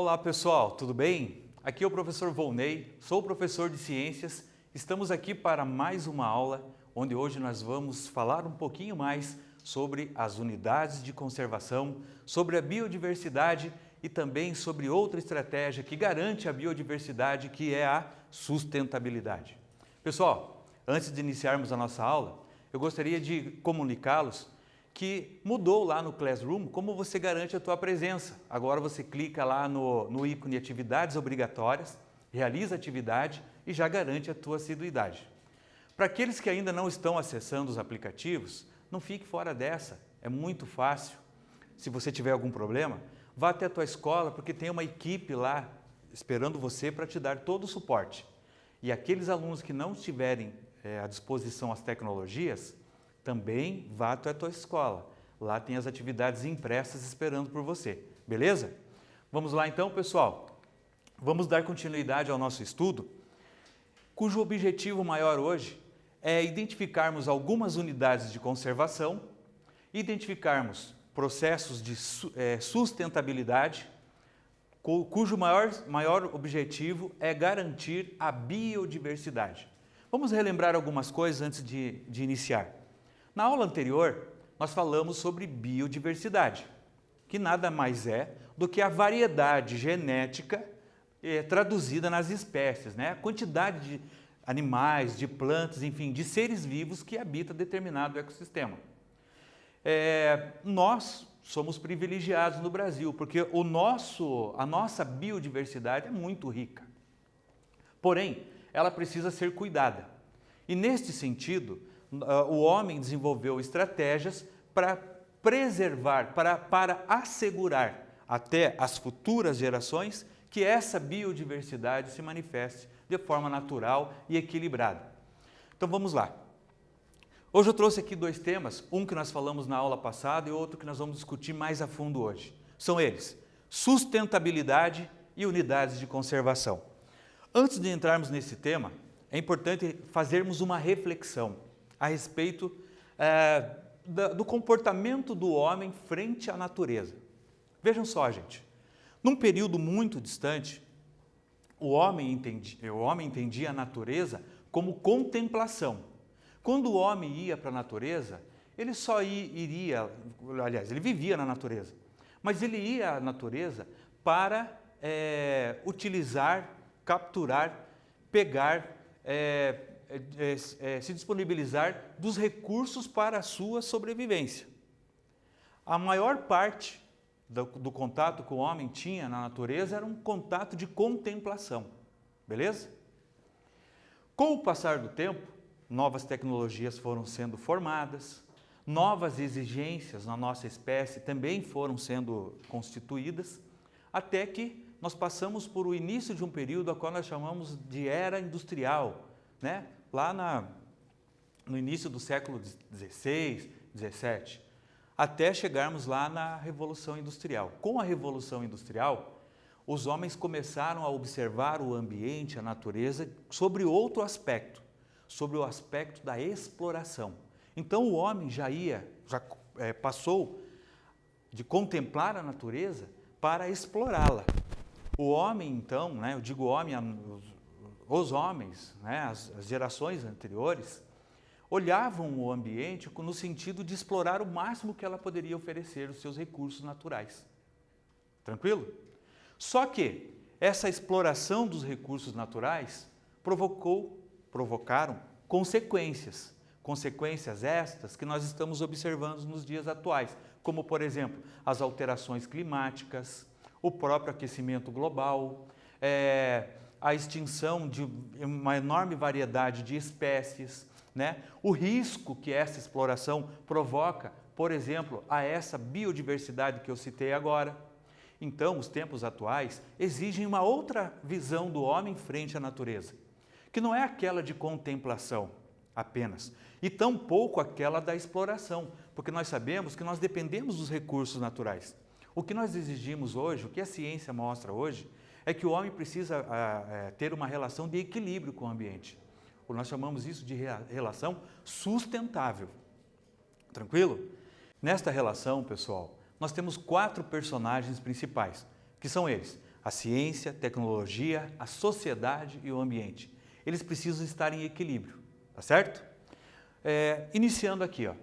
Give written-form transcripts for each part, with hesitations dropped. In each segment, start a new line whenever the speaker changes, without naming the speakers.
Olá pessoal, tudo bem? Aqui é o professor Volney, sou professor de ciências. Estamos aqui para mais uma aula, onde hoje nós vamos falar um pouquinho mais sobre as unidades de conservação, sobre a biodiversidade e também sobre outra estratégia que garante a biodiversidade, que é a sustentabilidade. Pessoal, antes de iniciarmos a nossa aula, eu gostaria de comunicá-los que mudou lá no Classroom como você garante a tua presença. Agora você clica lá no ícone Atividades Obrigatórias, realiza a atividade e já garante a tua assiduidade. Para aqueles que ainda não estão acessando os aplicativos, não fique fora dessa, é muito fácil. Se você tiver algum problema, vá até a tua escola, porque tem uma equipe lá esperando você para te dar todo o suporte. E aqueles alunos que não estiverem à disposição as tecnologias, também vá até a tua escola. Lá tem as atividades impressas esperando por você, beleza? Vamos lá então, pessoal. Vamos dar continuidade ao nosso estudo, cujo objetivo maior hoje é identificarmos algumas unidades de conservação, identificarmos processos de sustentabilidade, cujo maior objetivo é garantir a biodiversidade. Vamos relembrar algumas coisas antes de iniciar. Na aula anterior, nós falamos sobre biodiversidade, que nada mais é do que a variedade genética traduzida nas espécies, né? A quantidade de animais, de plantas, enfim, de seres vivos que habitam determinado ecossistema. Nós somos privilegiados no Brasil, porque a nossa biodiversidade é muito rica. Porém, ela precisa ser cuidada. E neste sentido, o homem desenvolveu estratégias para preservar, para assegurar até as futuras gerações que essa biodiversidade se manifeste de forma natural e equilibrada. Então vamos lá. Hoje eu trouxe aqui dois temas, um que nós falamos na aula passada e outro que nós vamos discutir mais a fundo hoje. São eles: sustentabilidade e unidades de conservação. Antes de entrarmos nesse tema, é importante fazermos uma reflexão a respeito do comportamento do homem frente à natureza. Vejam só, gente, num período muito distante, o homem entendia a natureza como contemplação. Quando o homem ia para a natureza, ele só iria, aliás, ele vivia na natureza, mas ele ia à natureza para utilizar, capturar, pegar, se disponibilizar dos recursos para a sua sobrevivência. A maior parte do contato que o homem tinha na natureza era um contato de contemplação, beleza? Com o passar do tempo, novas tecnologias foram sendo formadas, novas exigências na nossa espécie também foram sendo constituídas, até que nós passamos por o início de um período a qual nós chamamos de era industrial, né? Lá no início do século XVI, XVII, até chegarmos lá na Revolução Industrial. Com a Revolução Industrial, os homens começaram a observar o ambiente, a natureza, sobre outro aspecto, sobre o aspecto da exploração. Então o homem já passou de contemplar a natureza para explorá-la. O homem, então, né, eu digo homem, os homens, né, as gerações anteriores, olhavam o ambiente no sentido de explorar o máximo que ela poderia oferecer os seus recursos naturais. Tranquilo? Só que essa exploração dos recursos naturais provocaram consequências. Consequências estas que nós estamos observando nos dias atuais, como, por exemplo, as alterações climáticas, o próprio aquecimento global, a extinção de uma enorme variedade de espécies, né? O risco que essa exploração provoca, por exemplo, a essa biodiversidade que eu citei agora. Então, os tempos atuais exigem uma outra visão do homem frente à natureza, que não é aquela de contemplação apenas, e tampouco aquela da exploração, porque nós sabemos que nós dependemos dos recursos naturais. O que nós exigimos hoje, o que a ciência mostra hoje, é que o homem precisa ter uma relação de equilíbrio com o ambiente. Nós chamamos isso de relação sustentável. Tranquilo? Nesta relação, pessoal, nós temos 4 personagens principais, que são eles: a ciência, a tecnologia, a sociedade e o ambiente. Eles precisam estar em equilíbrio, tá certo? Iniciando aqui, ó,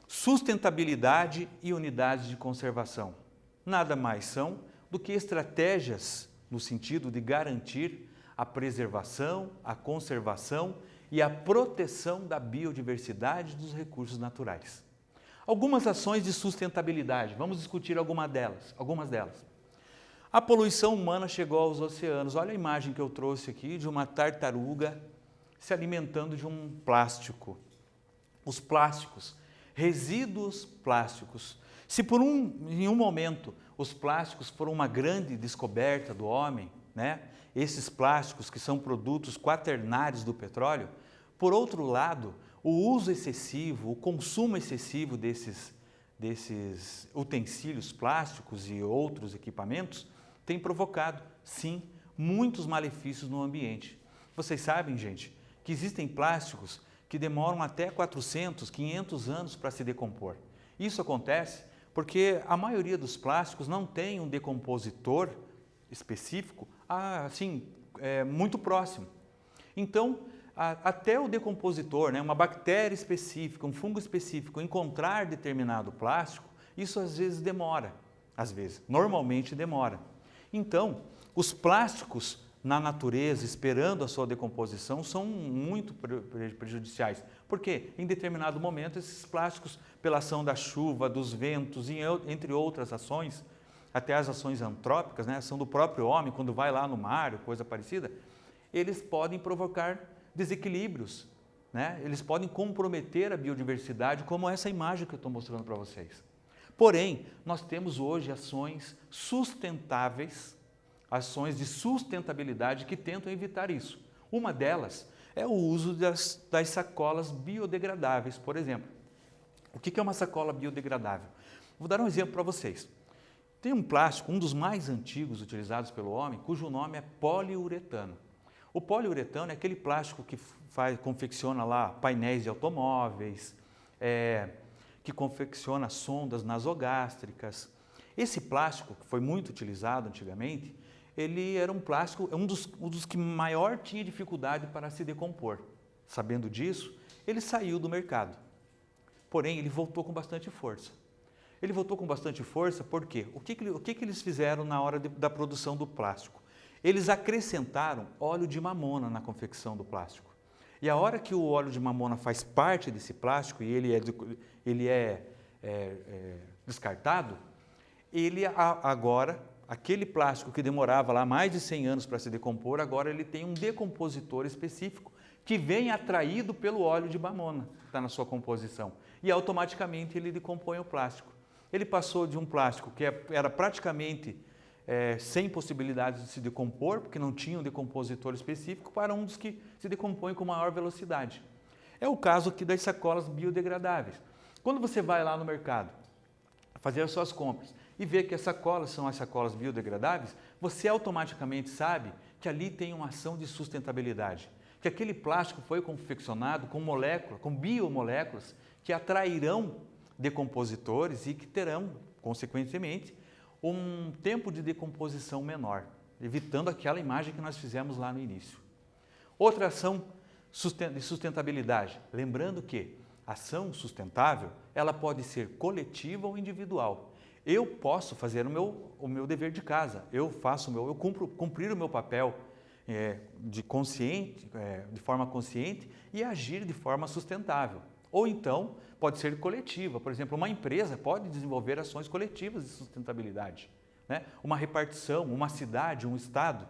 sustentabilidade e unidades de conservação. Nada mais são do que estratégias no sentido de garantir a preservação, a conservação e a proteção da biodiversidade dos recursos naturais. Algumas ações de sustentabilidade, vamos discutir algumas delas. A poluição humana chegou aos oceanos. Olha a imagem que eu trouxe aqui de uma tartaruga se alimentando de um plástico. Os plásticos, resíduos plásticos. Se em um momento os plásticos foram uma grande descoberta do homem, né? Esses plásticos que são produtos quaternários do petróleo, por outro lado, o uso excessivo, o consumo excessivo desses utensílios plásticos e outros equipamentos tem provocado, sim, muitos malefícios no ambiente. Vocês sabem, gente, que existem plásticos que demoram até 400, 500 anos para se decompor. Isso acontece porque a maioria dos plásticos não tem um decompositor específico muito próximo. Então, até o decompositor, né, uma bactéria específica, um fungo específico, encontrar determinado plástico, isso às vezes demora, normalmente demora. Então, os plásticos na natureza, esperando a sua decomposição, são muito prejudiciais. Porque, em determinado momento, esses plásticos, pela ação da chuva, dos ventos, entre outras ações, até as ações antrópicas, né, a ação do próprio homem, quando vai lá no mar, ou coisa parecida, eles podem provocar desequilíbrios, né? Eles podem comprometer a biodiversidade, como essa imagem que eu estou mostrando para vocês. Porém, nós temos hoje ações sustentáveis, ações de sustentabilidade que tentam evitar isso. Uma delas é o uso das sacolas biodegradáveis, por exemplo. O que é uma sacola biodegradável? Vou dar um exemplo para vocês. Tem um plástico, um dos mais antigos utilizados pelo homem, cujo nome é poliuretano. O poliuretano é aquele plástico que confecciona lá painéis de automóveis, que confecciona sondas nasogástricas. Esse plástico, que foi muito utilizado antigamente, ele era um plástico, um dos que maior tinha dificuldade para se decompor. Sabendo disso, ele saiu do mercado. Porém, ele voltou com bastante força. Ele voltou com bastante força porque o que eles fizeram na hora da produção do plástico? Eles acrescentaram óleo de mamona na confecção do plástico. E a hora que o óleo de mamona faz parte desse plástico e ele é descartado, agora, aquele plástico que demorava lá mais de 100 anos para se decompor, agora ele tem um decompositor específico que vem atraído pelo óleo de mamona que está na sua composição. E automaticamente ele decompõe o plástico. Ele passou de um plástico que era praticamente sem possibilidade de se decompor, porque não tinha um decompositor específico, para um dos que se decompõe com maior velocidade. É o caso aqui das sacolas biodegradáveis. Quando você vai lá no mercado fazer as suas compras e vê que as sacolas são as sacolas biodegradáveis, você automaticamente sabe que ali tem uma ação de sustentabilidade, que aquele plástico foi confeccionado com biomoléculas que atrairão decompositores e que terão, consequentemente, um tempo de decomposição menor, evitando aquela imagem que nós fizemos lá no início. Outra ação de sustentabilidade, lembrando que a ação sustentável, ela pode ser coletiva ou individual. Eu posso fazer o meu dever de casa, eu cumprir o meu papel de forma consciente e agir de forma sustentável. Ou então, pode ser coletiva. Por exemplo, uma empresa pode desenvolver ações coletivas de sustentabilidade, né? Uma repartição, uma cidade, um estado,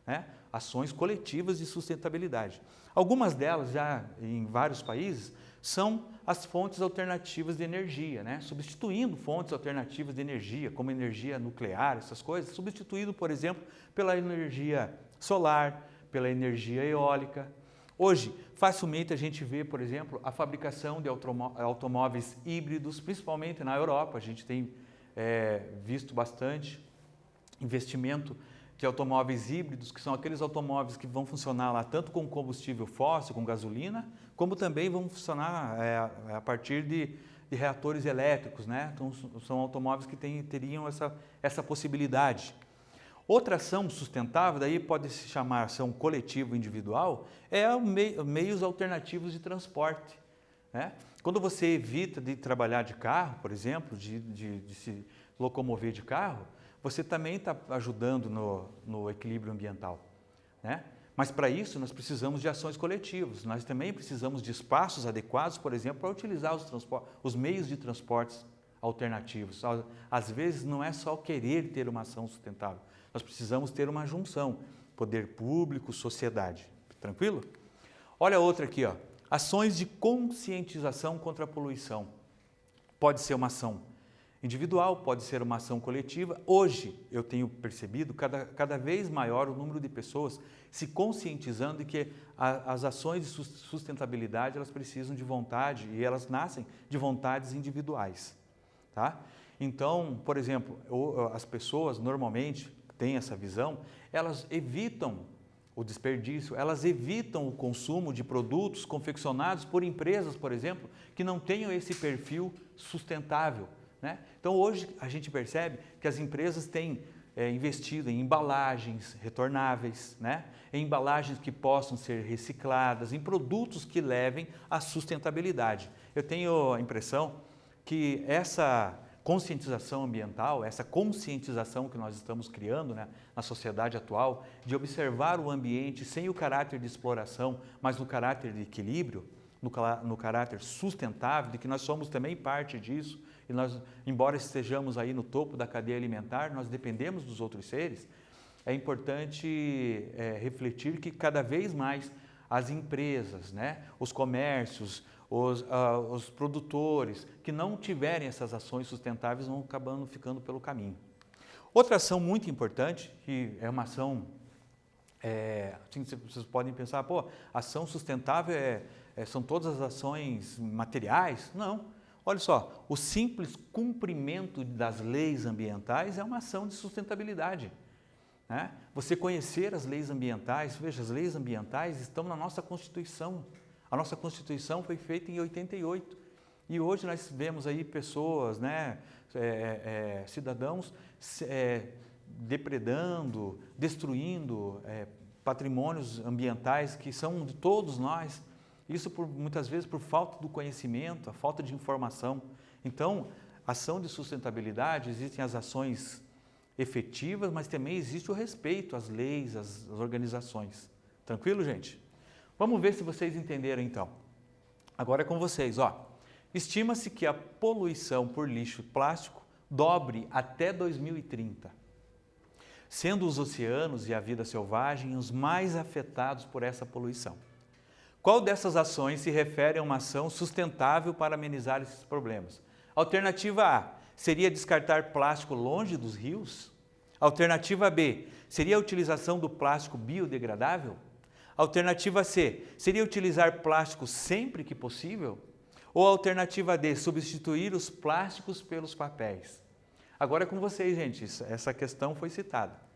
né? Ações coletivas de sustentabilidade. Algumas delas, já em vários países, são as fontes alternativas de energia, né? Substituindo fontes alternativas de energia, como energia nuclear, essas coisas, substituindo, por exemplo, pela energia solar, pela energia eólica. Hoje, facilmente a gente vê, por exemplo, a fabricação de automóveis híbridos, principalmente na Europa. A gente tem visto bastante investimento de automóveis híbridos, que são aqueles automóveis que vão funcionar lá tanto com combustível fóssil, com gasolina, como também vão funcionar a partir de reatores elétricos, né? Então, são automóveis que teriam essa possibilidade. Outra ação sustentável, daí pode se chamar ação coletiva ou individual, é meios alternativos de transporte, né? Quando você evita de trabalhar de carro, por exemplo, de se locomover de carro, você também está ajudando no equilíbrio ambiental, né? Mas para isso nós precisamos de ações coletivas, nós também precisamos de espaços adequados, por exemplo, para utilizar os meios de transportes alternativos. Às vezes não é só querer ter uma ação sustentável, nós precisamos ter uma junção, poder público, sociedade. Tranquilo? Olha outra aqui, ó. Ações de conscientização contra a poluição. Pode ser uma ação individual, pode ser uma ação coletiva. Hoje eu tenho percebido cada vez maior o número de pessoas se conscientizando de que as ações de sustentabilidade elas precisam de vontade e elas nascem de vontades individuais, tá? Então, por exemplo, as pessoas normalmente têm essa visão, elas evitam o desperdício, elas evitam o consumo de produtos confeccionados por empresas, por exemplo, que não tenham esse perfil sustentável, né? Então hoje a gente percebe que as empresas têm investido em embalagens retornáveis, né? Em embalagens que possam ser recicladas, em produtos que levem à sustentabilidade. Eu tenho a impressão que essa conscientização ambiental, essa conscientização que nós estamos criando, né, na sociedade atual, de observar o ambiente sem o caráter de exploração, mas no caráter de equilíbrio, no caráter sustentável, de que nós somos também parte disso, e nós, embora estejamos aí no topo da cadeia alimentar, nós dependemos dos outros seres, é importante refletir que cada vez mais as empresas, né, os comércios, os produtores que não tiverem essas ações sustentáveis vão acabando ficando pelo caminho. Outra ação muito importante, que é uma ação, assim, vocês podem pensar, pô, ação sustentável são todas as ações materiais? Não. Olha só, o simples cumprimento das leis ambientais é uma ação de sustentabilidade, né? Você conhecer as leis ambientais, veja, as leis ambientais estão na nossa Constituição. A nossa Constituição foi feita em 88 e hoje nós vemos aí pessoas, né, cidadãos depredando, destruindo patrimônios ambientais que são de todos nós. Isso muitas vezes por falta do conhecimento, a falta de informação. Então, ação de sustentabilidade, existem as ações efetivas, mas também existe o respeito às leis, às organizações. Tranquilo, gente? Vamos ver se vocês entenderam então. Agora é com vocês, ó. Estima-se que a poluição por lixo plástico dobre até 2030, sendo os oceanos e a vida selvagem os mais afetados por essa poluição. Qual dessas ações se refere a uma ação sustentável para amenizar esses problemas? Alternativa A, seria descartar plástico longe dos rios? Alternativa B, seria a utilização do plástico biodegradável? Alternativa C, seria utilizar plástico sempre que possível? Ou alternativa D, substituir os plásticos pelos papéis? Agora é com vocês, gente, essa questão foi citada.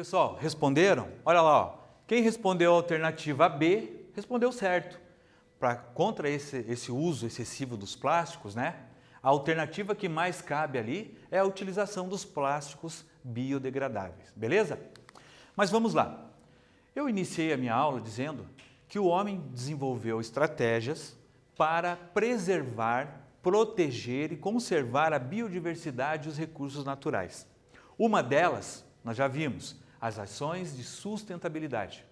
pessoal, responderam? Olha lá, ó. Quem respondeu a alternativa B, respondeu certo. Contra esse uso excessivo dos plásticos, né? A alternativa que mais cabe ali é a utilização dos plásticos biodegradáveis, beleza? Mas vamos lá. Eu iniciei a minha aula dizendo que o homem desenvolveu estratégias para preservar, proteger e conservar a biodiversidade e os recursos naturais. Uma delas, nós já vimos, as ações de sustentabilidade.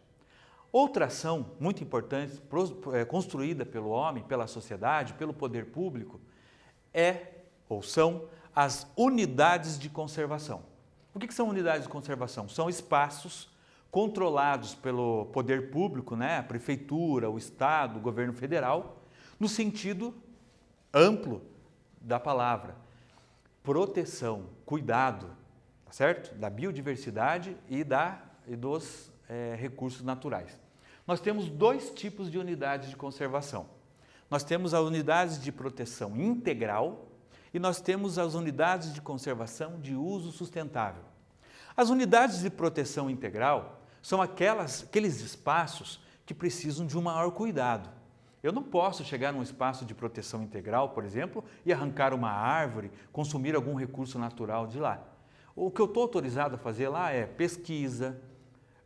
Outra ação muito importante, construída pelo homem, pela sociedade, pelo poder público, são as unidades de conservação. O que são unidades de conservação? São espaços controlados pelo poder público, né? A prefeitura, o Estado, o governo federal, no sentido amplo da palavra. Proteção, cuidado, tá certo? Da biodiversidade e dos recursos naturais. Nós temos dois tipos de unidades de conservação. Nós temos as unidades de proteção integral e nós temos as unidades de conservação de uso sustentável. As unidades de proteção integral são aqueles espaços que precisam de um maior cuidado. Eu não posso chegar num espaço de proteção integral, por exemplo, e arrancar uma árvore, consumir algum recurso natural de lá. O que eu estou autorizado a fazer lá é pesquisa,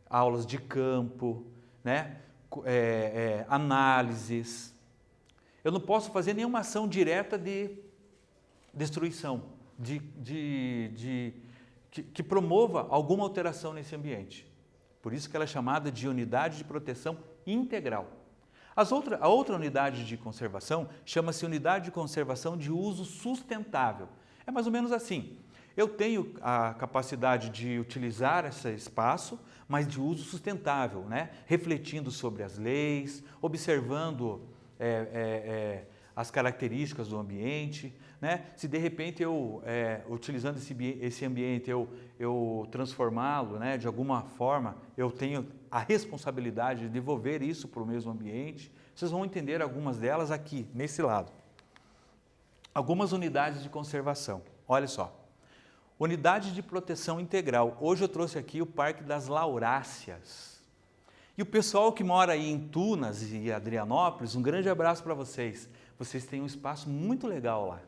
aulas de campo, né? Análises. Eu não posso fazer nenhuma ação direta de destruição, que promova alguma alteração nesse ambiente. Por isso que ela é chamada de unidade de proteção integral. A outra unidade de conservação chama-se unidade de conservação de uso sustentável. É mais ou menos assim. Eu tenho a capacidade de utilizar esse espaço, mas de uso sustentável, né? Refletindo sobre as leis, observando as características do ambiente, né? Se de repente utilizando esse ambiente, eu transformá-lo, né, de alguma forma, eu tenho a responsabilidade de devolver isso para o mesmo ambiente. Vocês vão entender algumas delas aqui, nesse lado. Algumas unidades de conservação. Olha só. Unidade de proteção integral. Hoje eu trouxe aqui o Parque das Lauráceas. E o pessoal que mora aí em Tunas e Adrianópolis, um grande abraço para vocês. Vocês têm um espaço muito legal lá.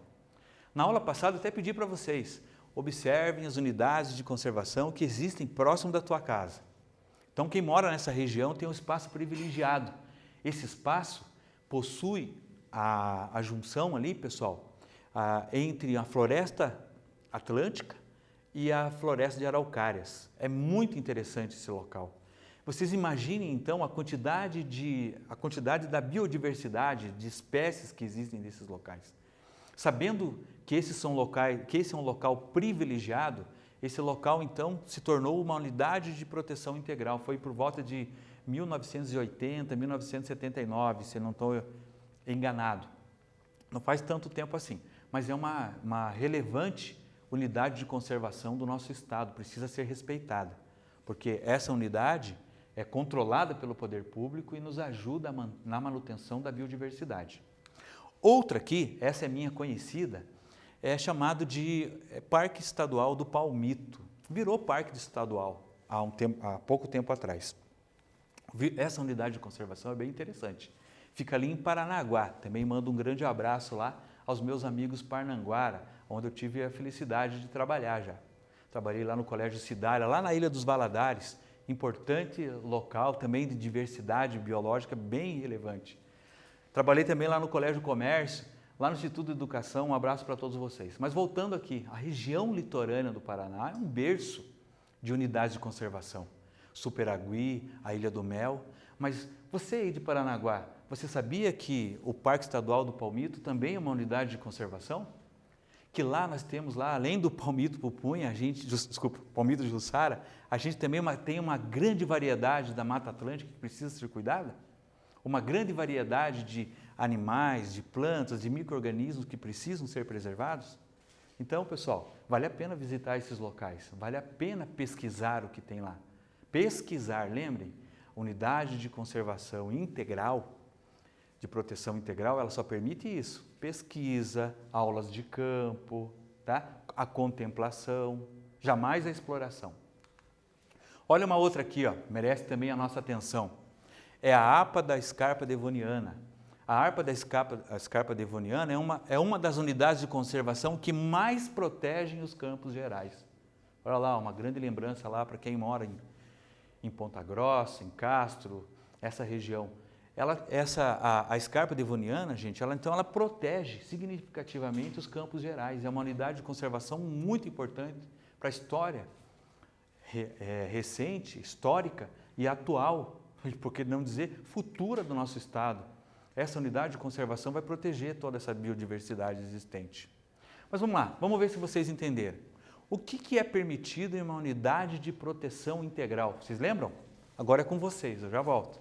Na aula passada eu até pedi para vocês, observem as unidades de conservação que existem próximo da tua casa. Então quem mora nessa região tem um espaço privilegiado. Esse espaço possui a junção ali, pessoal, entre a floresta atlântica e a floresta de araucárias. É muito interessante esse local. Vocês imaginem então a quantidade da biodiversidade de espécies que existem nesses locais. Sabendo que esse é um local privilegiado, esse local então se tornou uma unidade de proteção integral. Foi por volta de 1980, 1979, se eu não estou enganado. Não faz tanto tempo assim, mas é uma relevante unidade de conservação do nosso estado, precisa ser respeitada, porque essa unidade é controlada pelo poder público e nos ajuda na manutenção da biodiversidade. Outra aqui, essa é minha conhecida, é chamado de Parque Estadual do Palmito. Virou Parque Estadual há pouco tempo atrás. Essa unidade de conservação é bem interessante. Fica ali em Paranaguá. Também mando um grande abraço lá aos meus amigos parnanguara, onde eu tive a felicidade de trabalhar já. Trabalhei lá no Colégio Cidária, lá na Ilha dos Valadares, importante local também de diversidade biológica bem relevante. Trabalhei também lá no Colégio Comércio, lá no Instituto de Educação, um abraço para todos vocês. Mas voltando aqui, a região litorânea do Paraná é um berço de unidades de conservação. Superagui, a Ilha do Mel, mas você aí de Paranaguá, você sabia que o Parque Estadual do Palmito também é uma unidade de conservação? Que lá nós temos, além do palmito pupunha, palmito jussara, a gente também tem uma grande variedade da Mata Atlântica que precisa ser cuidada? Uma grande variedade de animais, de plantas, de micro-organismos que precisam ser preservados? Então, pessoal, vale a pena visitar esses locais, vale a pena pesquisar o que tem lá. Pesquisar, lembrem, unidade de conservação integral, de proteção integral, ela só permite isso. Pesquisa, aulas de campo, tá? A contemplação, jamais a exploração. Olha uma outra aqui, ó, merece também a nossa atenção. É a APA da Scarpa devoniana. A APA da Scarpa devoniana é uma das unidades de conservação que mais protegem os Campos Gerais. Olha lá, uma grande lembrança lá para quem mora em Ponta Grossa, em Castro, essa região. A Scarpa devoniana, gente, ela protege significativamente os Campos Gerais. É uma unidade de conservação muito importante para a história recente, histórica e atual, por que não dizer futura do nosso estado. Essa unidade de conservação vai proteger toda essa biodiversidade existente. Mas vamos lá, vamos ver se vocês entenderam. O que é permitido em uma unidade de proteção integral? Vocês lembram? Agora é com vocês, eu já volto.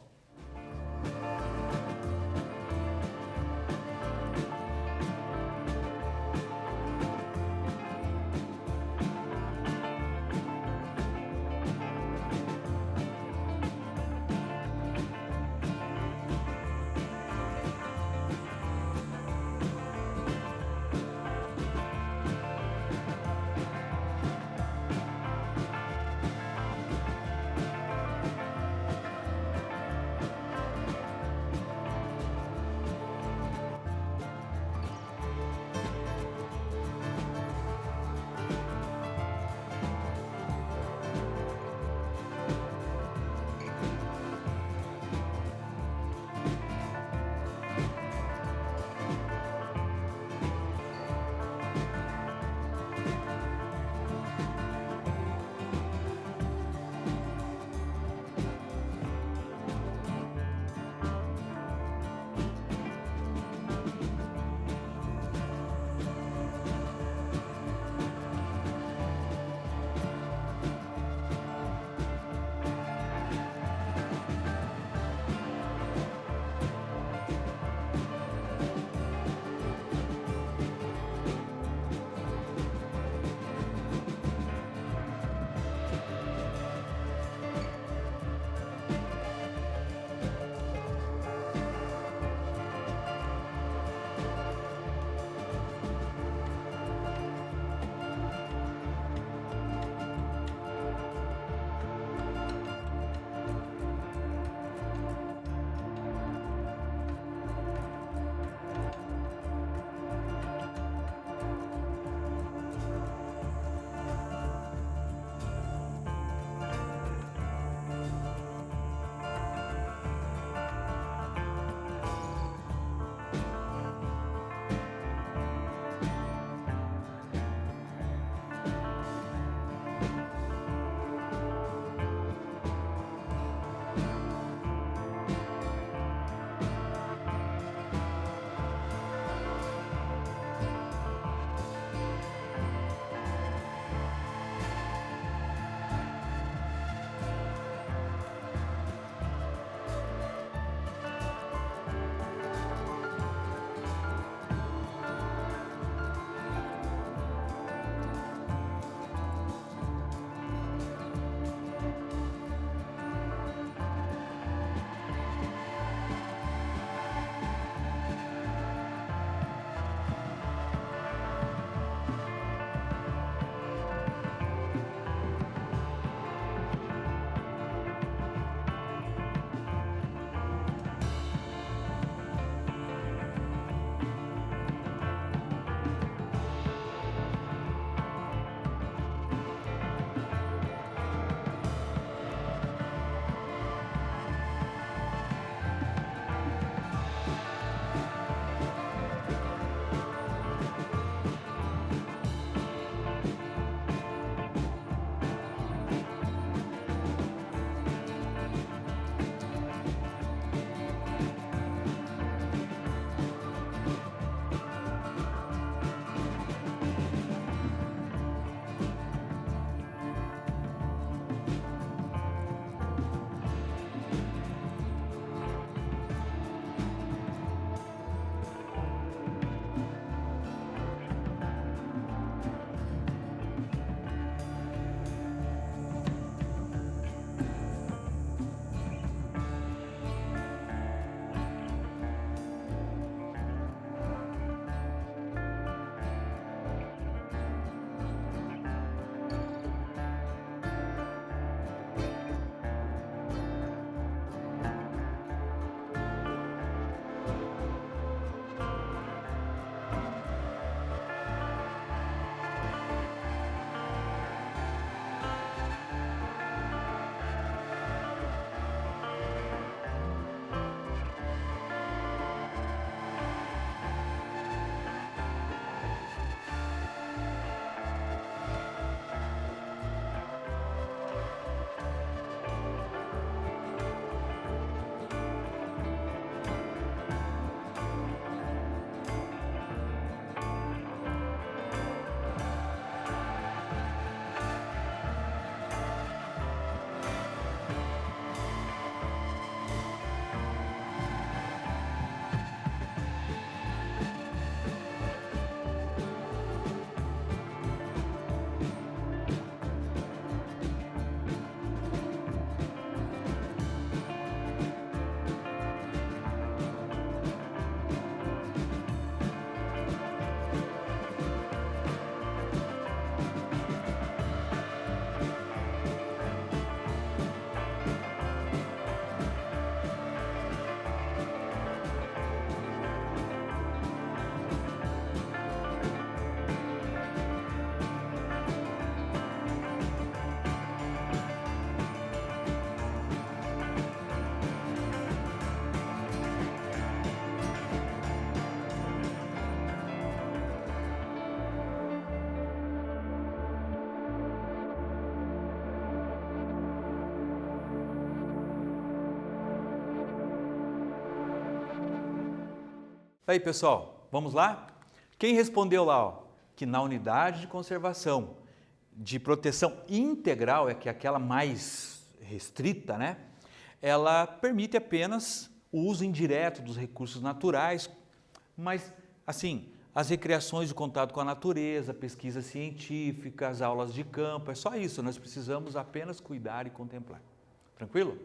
Aí, pessoal, vamos lá? Quem respondeu lá, ó, que na unidade de conservação de proteção integral, que é aquela mais restrita, né? Ela permite apenas o uso indireto dos recursos naturais, mas, assim, as recreações de contato com a natureza, pesquisa científica, as aulas de campo, é só isso, nós precisamos apenas cuidar e contemplar. Tranquilo?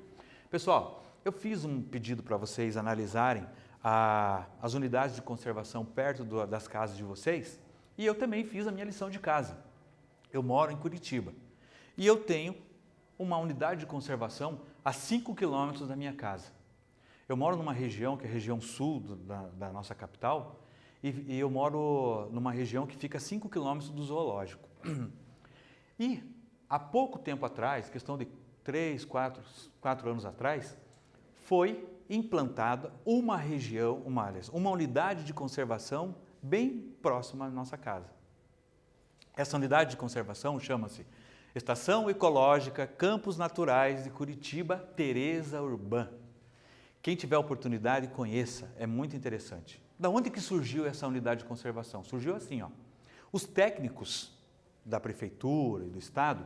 Pessoal, eu fiz um pedido para vocês analisarem as unidades de conservação perto das casas de vocês, e eu também fiz a minha lição de casa. Eu moro em Curitiba e eu tenho uma unidade de conservação a 5 quilômetros da minha casa. Eu moro numa região que é a região sul da nossa capital e eu moro numa região que fica a 5 quilômetros do zoológico. E há pouco tempo atrás, questão de 3, 4 anos atrás, foi implantada uma região, uma unidade de conservação bem próxima à nossa casa. Essa unidade de conservação chama-se Estação Ecológica Campos Naturais de Curitiba, Tereza Urbã. Quem tiver oportunidade, conheça, é muito interessante. Da onde que surgiu essa unidade de conservação? Surgiu assim, ó. Os técnicos da prefeitura e do estado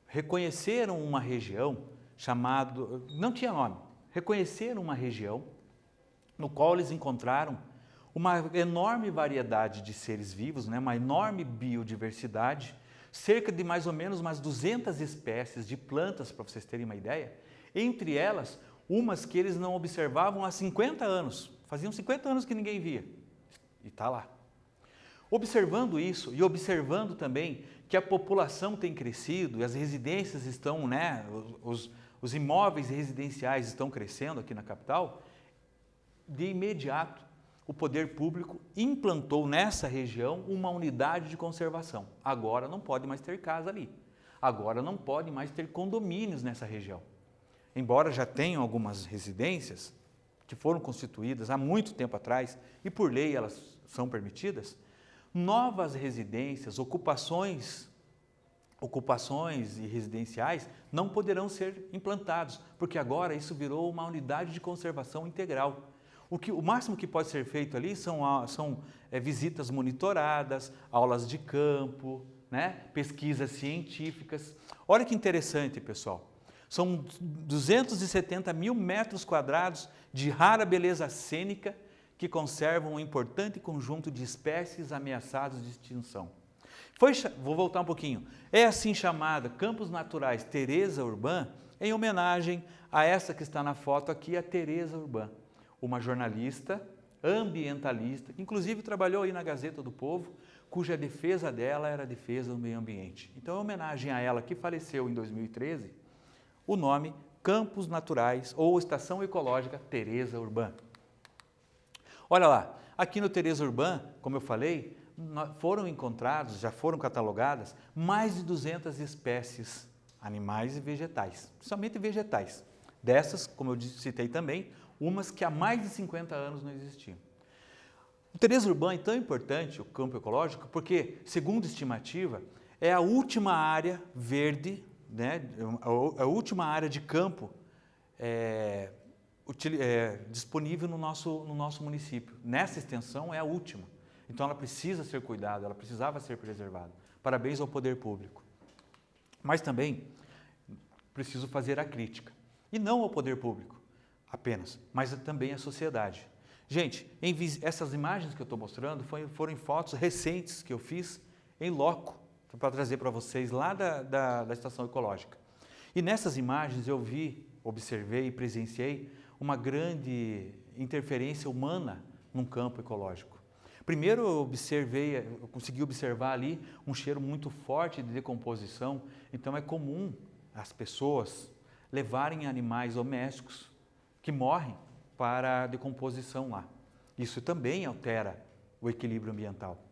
reconheceram uma região chamada, não tinha nome, reconheceram uma região no qual eles encontraram uma enorme variedade de seres vivos, né? Uma enorme biodiversidade, cerca de mais ou menos umas 200 espécies de plantas, para vocês terem uma ideia, entre elas, umas que eles não observavam há 50 anos, faziam 50 anos que ninguém via, e está lá. Observando isso e observando também que a população tem crescido e as residências estão, né, os imóveis residenciais estão crescendo aqui na capital, de imediato o poder público implantou nessa região uma unidade de conservação. Agora não pode mais ter casa ali. Agora não pode mais ter condomínios nessa região. Embora já tenham algumas residências que foram constituídas há muito tempo atrás e por lei elas são permitidas, novas residências, ocupações e residenciais não poderão ser implantados, porque agora isso virou uma unidade de conservação integral. O máximo que pode ser feito ali são visitas monitoradas, aulas de campo, né? Pesquisas científicas. Olha que interessante, pessoal. São 270 mil metros quadrados de rara beleza cênica que conservam um importante conjunto de espécies ameaçadas de extinção. Vou voltar um pouquinho. É assim chamada Campos Naturais Tereza Urbã, em homenagem a essa que está na foto aqui, a Tereza Urbã, uma jornalista ambientalista, que inclusive trabalhou aí na Gazeta do Povo, cuja defesa dela era a defesa do meio ambiente. Então, em homenagem a ela, que faleceu em 2013, o nome Campos Naturais ou Estação Ecológica Tereza Urbã. Olha lá, aqui no Tereza Urbã, como eu falei, foram encontrados, já foram catalogadas, mais de 200 espécies animais e vegetais, principalmente vegetais. Dessas, como eu citei também, umas que há mais de 50 anos não existiam. O Tereza Urbã é tão importante, o campo ecológico, porque, segundo estimativa, é a última área verde, né, a última área de campo disponível no nosso município. Nessa extensão é a última. Então ela precisa ser cuidada, ela precisava ser preservada. Parabéns ao poder público. Mas também preciso fazer a crítica. E não ao poder público apenas, mas também à sociedade. Gente, essas imagens que eu estou mostrando foram fotos recentes que eu fiz em loco, para trazer para vocês lá da Estação Ecológica. E nessas imagens eu observei e presenciei uma grande interferência humana num campo ecológico. Primeiro eu consegui observar ali um cheiro muito forte de decomposição, então é comum as pessoas levarem animais domésticos que morrem para a decomposição lá. Isso também altera o equilíbrio ambiental.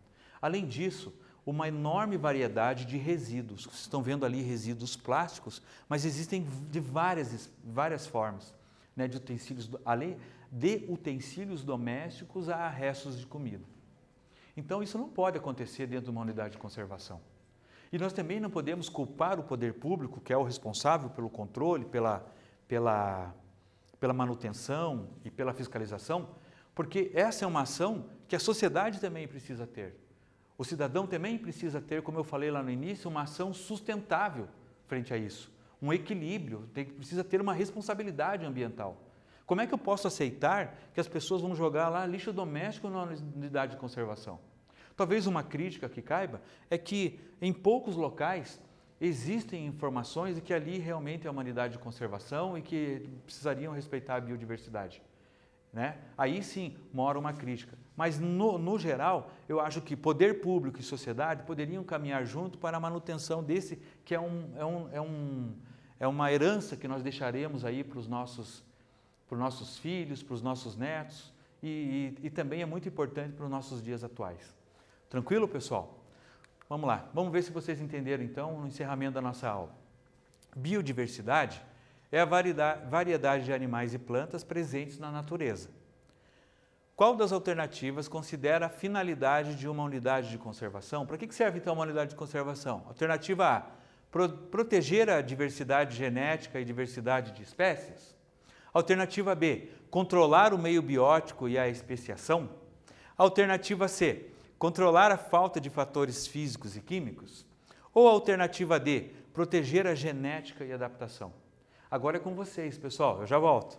Além disso, uma enorme variedade de resíduos. Vocês estão vendo ali resíduos plásticos, mas existem de várias formas, né, de utensílios domésticos a restos de comida. Então, isso não pode acontecer dentro de uma unidade de conservação. E nós também não podemos culpar o poder público, que é o responsável pelo controle, pela manutenção e pela fiscalização, porque essa é uma ação que a sociedade também precisa ter. O cidadão também precisa ter, como eu falei lá no início, uma ação sustentável frente a isso. Um equilíbrio, precisa ter uma responsabilidade ambiental. Como é que eu posso aceitar que as pessoas vão jogar lá lixo doméstico na unidade de conservação? Talvez uma crítica que caiba é que em poucos locais existem informações de que ali realmente é uma unidade de conservação e que precisariam respeitar a biodiversidade. Né? Aí sim mora uma crítica. Mas no geral, eu acho que poder público e sociedade poderiam caminhar junto para a manutenção desse, que é uma herança que nós deixaremos aí para os nossos filhos, para os nossos netos e também é muito importante para os nossos dias atuais. Tranquilo, pessoal? Vamos lá, vamos ver se vocês entenderam então no encerramento da nossa aula. Biodiversidade é a variedade de animais e plantas presentes na natureza. Qual das alternativas considera a finalidade de uma unidade de conservação? Para que serve então uma unidade de conservação? Alternativa A, proteger a diversidade genética e diversidade de espécies. Alternativa B, controlar o meio biótico e a especiação. Alternativa C, controlar a falta de fatores físicos e químicos. Ou alternativa D, proteger a genética e adaptação. Agora é com vocês, pessoal. Eu já volto.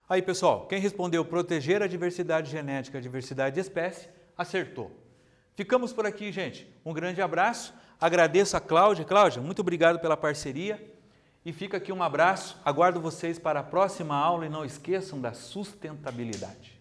Aí, pessoal, quem respondeu proteger a diversidade genética, a diversidade de espécie, acertou. Ficamos por aqui, gente. Um grande abraço. Agradeço a Cláudia. Cláudia, muito obrigado pela parceria. E fica aqui um abraço. Aguardo vocês para a próxima aula e não esqueçam da sustentabilidade.